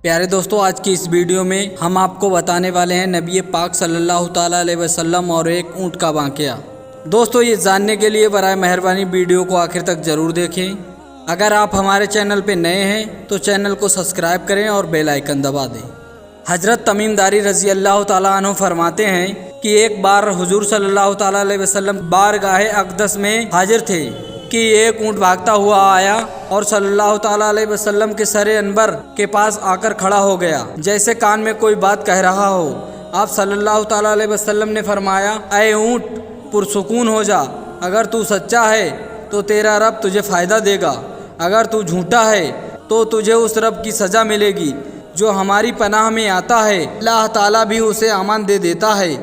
پیارے دوستو، آج کی اس ویڈیو میں ہم آپ کو بتانے والے ہیں نبی پاک صلی اللہ تعالیٰ علیہ وسلم اور ایک اونٹ کا واقعہ۔ دوستو، یہ جاننے کے لیے برائے مہربانی ویڈیو کو آخر تک ضرور دیکھیں۔ اگر آپ ہمارے چینل پہ نئے ہیں تو چینل کو سبسکرائب کریں اور بیل آئیکن دبا دیں۔ حضرت تمیم داری رضی اللہ تعالیٰ عنہ فرماتے ہیں کہ ایک بار حضور صلی اللہ تعالیٰ علیہ وسلم بارگاہ اقدس میں حاضر تھے کہ ایک اونٹ بھاگتا ہوا آیا اور صلی اللہ تعالیٰ علیہ وسلم کے سر انور کے پاس آ کر کھڑا ہو گیا، جیسے کان میں کوئی بات کہہ رہا ہو۔ آپ صلی اللہ تعالیٰ علیہ وسلم نے فرمایا، اے اونٹ، پرسکون ہو جا، اگر تو سچا ہے تو تیرا رب تجھے فائدہ دے گا، اگر تو جھوٹا ہے تو تجھے اس رب کی سزا ملے گی جو ہماری پناہ میں آتا ہے۔ اللہ تعالیٰ بھی اسے امان دے دیتا ہے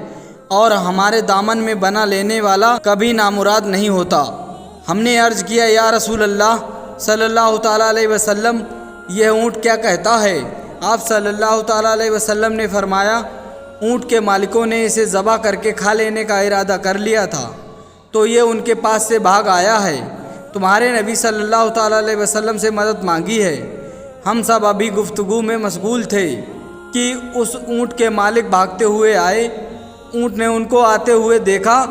اور ہمارے دامن میں بنا لینے والا کبھی نامراد نہیں ہوتا۔ ہم نے عرض کیا، یا رسول اللہ صلی اللہ تعالیٰ علیہ وسلم، یہ اونٹ کیا کہتا ہے؟ آپ صلی اللہ تعالیٰ علیہ وسلم نے فرمایا، اونٹ کے مالکوں نے اسے ذبح کر کے کھا لینے کا ارادہ کر لیا تھا تو یہ ان کے پاس سے بھاگ آیا ہے۔ تمہارے نبی صلی اللہ تعالیٰ علیہ وسلم سے مدد مانگی ہے۔ ہم سب ابھی گفتگو میں مشغول تھے کہ اس اونٹ کے مالک بھاگتے ہوئے آئے۔ اونٹ نے ان کو آتے ہوئے دیکھا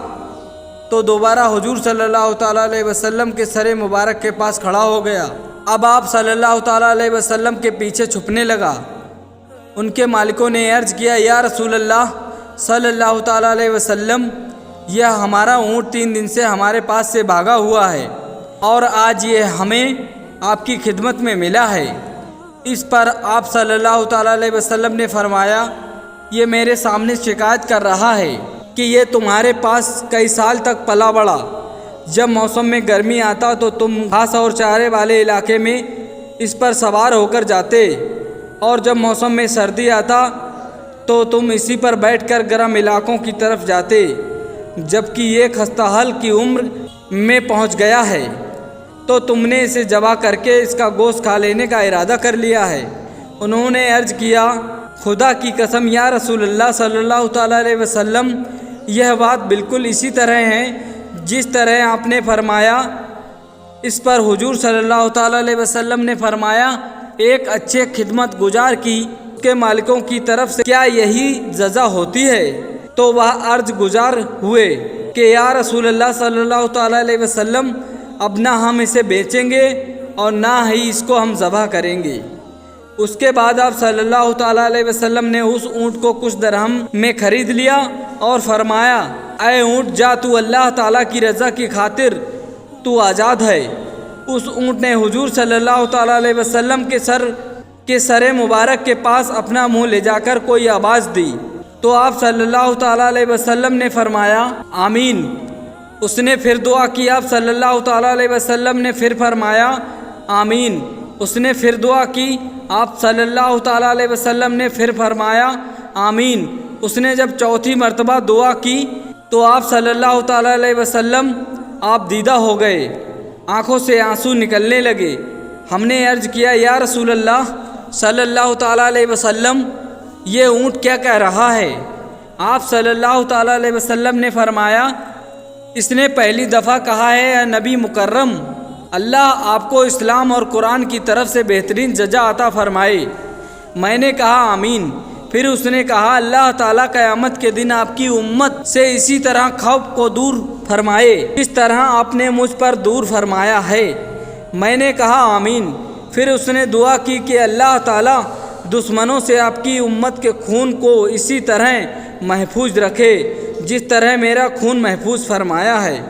تو دوبارہ حضور صلی اللہ تعالیٰ علیہ وسلم کے سر مبارک کے پاس کھڑا ہو گیا۔ اب آپ صلی اللہ تعالیٰ علیہ وسلم کے پیچھے چھپنے لگا۔ ان کے مالکوں نے عرض کیا، یا رسول اللہ صلی اللہ تعالیٰ علیہ وسلم، یہ ہمارا اونٹ 3 دن سے ہمارے پاس سے بھاگا ہوا ہے اور آج یہ ہمیں آپ کی خدمت میں ملا ہے۔ اس پر آپ صلی اللہ تعالیٰ علیہ وسلم نے فرمایا، یہ میرے سامنے شکایت کر رہا ہے کہ یہ تمہارے پاس کئی سال تک پلا بڑھا۔ جب موسم میں گرمی آتا تو تم گھاس اور چارے والے علاقے میں اس پر سوار ہو کر جاتے، اور جب موسم میں سردی آتا تو تم اسی پر بیٹھ کر گرم علاقوں کی طرف جاتے۔ جبکہ یہ خستہ حال کی عمر میں پہنچ گیا ہے تو تم نے اسے ذبح کر کے اس کا گوشت کھا لینے کا ارادہ کر لیا ہے۔ انہوں نے عرض کیا، خدا کی قسم یا رسول اللہ صلی اللہ تعالیٰ علیہ وسلم، یہ بات بالکل اسی طرح ہے جس طرح آپ نے فرمایا۔ اس پر حضور صلی اللہ تعالیٰ علیہ وسلم نے فرمایا، ایک اچھے خدمت گزار کی کے مالکوں کی طرف سے کیا یہی جزا ہوتی ہے؟ تو وہ عرض گزار ہوئے کہ یا رسول اللہ صلی اللہ تعالیٰ علیہ وسلم، اب نہ ہم اسے بیچیں گے اور نہ ہی اس کو ہم ذبح کریں گے۔ اس کے بعد آپ صلی اللہ تعالیٰ علیہ وسلم نے اس اونٹ کو کچھ درہم میں خرید لیا اور فرمایا، اے اونٹ، جا، تو اللہ تعالیٰ کی رضا کی خاطر تو آزاد ہے۔ اس اونٹ نے حضور صلی اللہ تعالیٰ علیہ وسلم کے سر مبارک کے پاس اپنا منہ لے جا کر کوئی آواز دی تو آپ صلی اللہ تعالیٰ علیہ وسلم نے فرمایا، آمین۔ اس نے پھر دعا کی، آپ صلی اللہ تعالیٰ علیہ وسلم نے پھر فرمایا، آمین۔ اس نے پھر دعا کی، آپ صلی اللہ تعالیٰ علیہ وسلم نے پھر فرمایا، آمین۔ اس نے جب چوتھی مرتبہ دعا کی تو آپ صلی اللہ تعالیٰ علیہ وسلم آپ دیدہ ہو گئے، آنکھوں سے آنسو نکلنے لگے۔ ہم نے عرض کیا، یا رسول اللہ صلی اللہ تعالیٰ علیہ وسلم، یہ اونٹ کیا کہہ رہا ہے؟ آپ صلی اللہ تعالیٰ علیہ وسلم نے فرمایا، اس نے پہلی دفعہ کہا ہے، اے نبی مکرم، اللہ آپ کو اسلام اور قرآن کی طرف سے بہترین جزا عطا فرمائے۔ میں نے کہا، آمین۔ پھر اس نے کہا، اللہ تعالیٰ قیامت کے دن آپ کی امت سے اسی طرح خوف کو دور فرمائے جس طرح آپ نے مجھ پر دور فرمایا ہے۔ میں نے کہا، آمین۔ پھر اس نے دعا کی کہ اللہ تعالیٰ دشمنوں سے آپ کی امت کے خون کو اسی طرح محفوظ رکھے جس طرح میرا خون محفوظ فرمایا ہے۔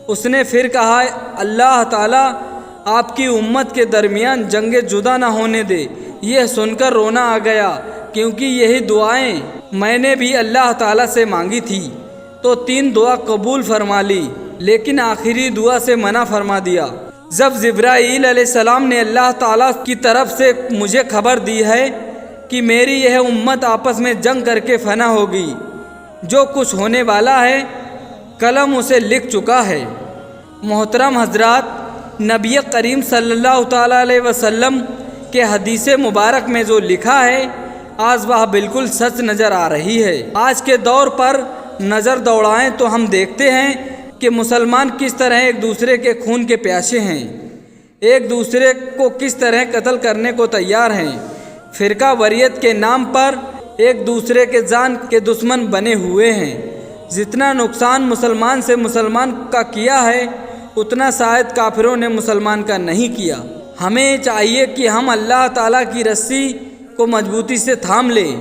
اس نے پھر کہا، اللہ تعالیٰ آپ کی امت کے درمیان جنگ جدا نہ ہونے دے۔ یہ سن کر رونا آ گیا، کیونکہ یہی دعائیں میں نے بھی اللہ تعالیٰ سے مانگی تھی۔ تو 3 دعا قبول فرما لی، لیکن آخری دعا سے منع فرما دیا۔ جب جبرائیل علیہ السلام نے اللہ تعالیٰ کی طرف سے مجھے خبر دی ہے کہ میری یہ امت آپس میں جنگ کر کے فنا ہوگی، جو کچھ ہونے والا ہے قلم اسے لکھ چکا ہے۔ محترم حضرات، نبی کریم صلی اللہ تعالیٰ علیہ وسلم کے حدیث مبارک میں جو لکھا ہے، آج وہ بالکل سچ نظر آ رہی ہے۔ آج کے دور پر نظر دوڑائیں تو ہم دیکھتے ہیں کہ مسلمان کس طرح ایک دوسرے کے خون کے پیاسے ہیں، ایک دوسرے کو کس طرح قتل کرنے کو تیار ہیں۔ فرقہ وریت کے نام پر ایک دوسرے کے جان کے دشمن بنے ہوئے ہیں۔ جتنا نقصان مسلمان سے مسلمان کا کیا ہے اتنا شاید کافروں نے مسلمان کا نہیں کیا۔ ہمیں چاہیے کہ ہم اللہ تعالیٰ کی رسی کو مضبوطی سے تھام لیں،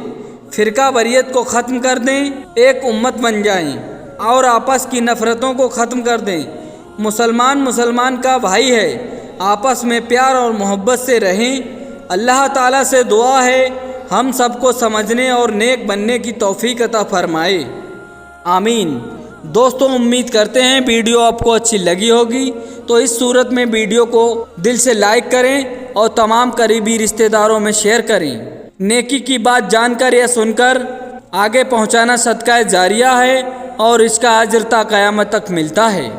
فرقہ وریت کو ختم کر دیں، ایک امت بن جائیں اور آپس کی نفرتوں کو ختم کر دیں۔ مسلمان کا بھائی ہے، آپس میں پیار اور محبت سے رہیں۔ اللہ تعالیٰ سے دعا ہے ہم سب کو سمجھنے اور نیک بننے کی توفیق عطا فرمائے، آمین۔ دوستوں امید کرتے ہیں ویڈیو آپ کو اچھی لگی ہوگی، تو اس صورت میں ویڈیو کو دل سے لائک کریں اور تمام قریبی رشتہ داروں میں شیئر کریں۔ نیکی کی بات جان کر یا سن کر آگے پہنچانا صدقہ جاریہ ہے اور اس کا اجر تا قیامت تک ملتا ہے۔